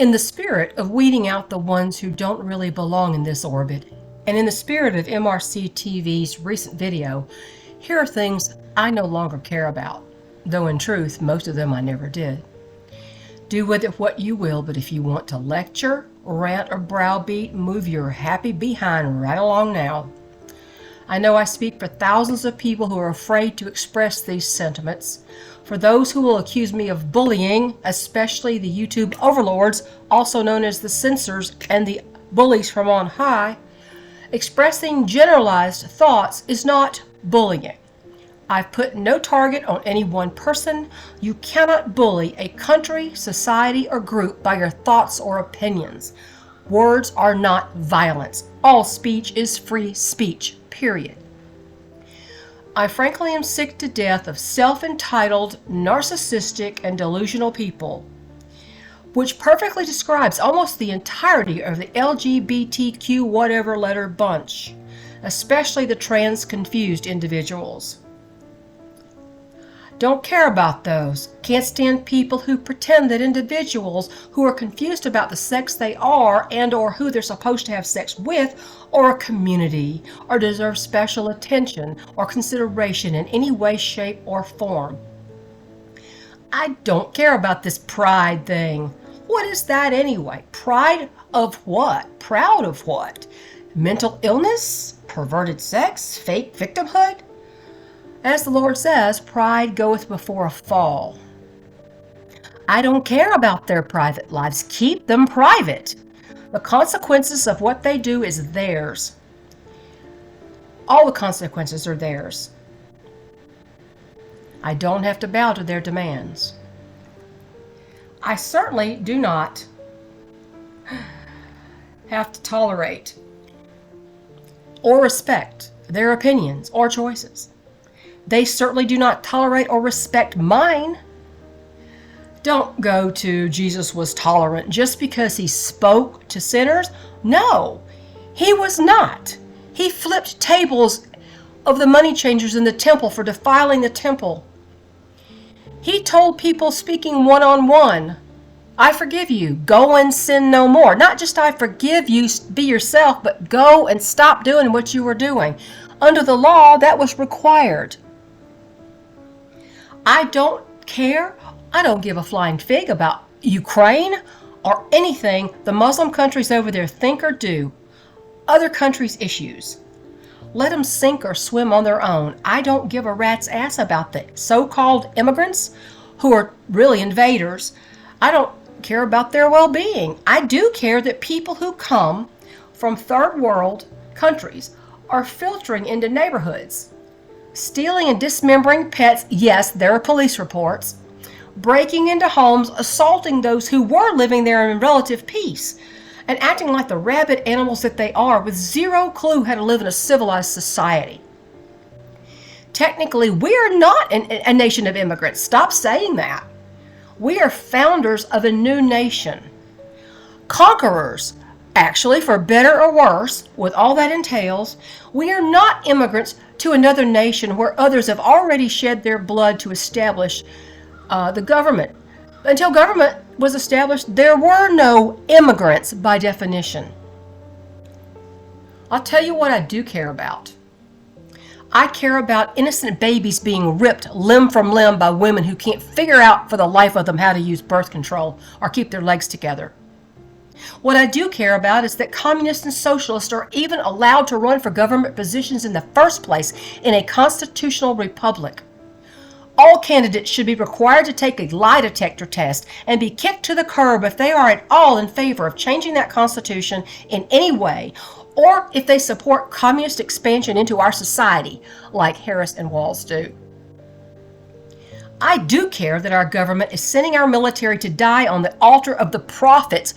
In the spirit of weeding out the ones who don't really belong in this orbit, and in the spirit of MRC TV's recent video, here are things I no longer care about, though in truth, most of them I never did. Do with it what you will, but if you want to lecture, rant, or browbeat, move your happy behind right along now. I know I speak for thousands of people who are afraid to express these sentiments, for those who will accuse me of bullying, especially the YouTube overlords, also known as the censors and the bullies from on high. Expressing generalized thoughts is not bullying. I've put no target on any one person. You cannot bully a country, society, or group by your thoughts or opinions. Words are not violence. All speech is free speech, period. I frankly am sick to death of self-entitled, narcissistic, and delusional people, which perfectly describes almost the entirety of the LGBTQ whatever letter bunch, especially the trans-confused individuals. Don't care about those. Can't stand people who pretend that individuals who are confused about the sex they are and or who they're supposed to have sex with or a community or deserve special attention or consideration in any way, shape, or form. I don't care about this pride thing. What is that anyway? Pride of what? Proud of what? Mental illness? Perverted sex? Fake victimhood? As the Lord says, pride goeth before a fall. I don't care about their private lives. Keep them private. The consequences of what they do is theirs. All the consequences are theirs. I don't have to bow to their demands. I certainly do not have to tolerate or respect their opinions or choices. They certainly do not tolerate or respect mine. Don't go to Jesus was tolerant just because he spoke to sinners. No, he was not. He flipped tables of the money changers in the temple for defiling the temple. He told people speaking one-on-one, I forgive you, go and sin no more. Not just I forgive you, be yourself, but go and stop doing what you were doing. Under the law, that was required. I don't care. I don't give a flying fig about Ukraine or anything the Muslim countries over there think or do. Other countries' issues. Let them sink or swim on their own. I don't give a rat's ass about the so-called immigrants who are really invaders. I don't care about their well-being. I do care that people who come from third world countries are filtering into neighborhoods. Stealing and dismembering pets, yes, there are police reports. Breaking into homes, assaulting those who were living there in relative peace, and acting like the rabid animals that they are with zero clue how to live in a civilized society. Technically, we are not a nation of immigrants. Stop saying that. We are founders of a new nation. Conquerors. Actually, for better or worse, with all that entails, we are not immigrants to another nation where others have already shed their blood to establish the government. Until government was established, there were no immigrants by definition. I'll tell you what I do care about. I care about innocent babies being ripped limb from limb by women who can't figure out for the life of them how to use birth control or keep their legs together. What I do care about is that communists and socialists are even allowed to run for government positions in the first place in a constitutional republic. All candidates should be required to take a lie detector test and be kicked to the curb if they are at all in favor of changing that constitution in any way, or if they support communist expansion into our society, like Harris and Walz do. I do care that our government is sending our military to die on the altar of the profits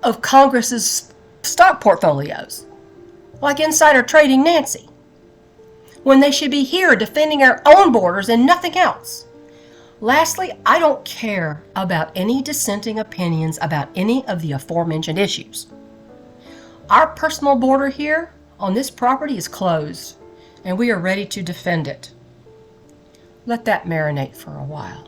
of Congress's stock portfolios, like insider trading Nancy, when they should be here defending our own borders and nothing else. Lastly, I don't care about any dissenting opinions about any of the aforementioned issues. Our personal border here on this property is closed, and we are ready to defend it. Let that marinate for a while.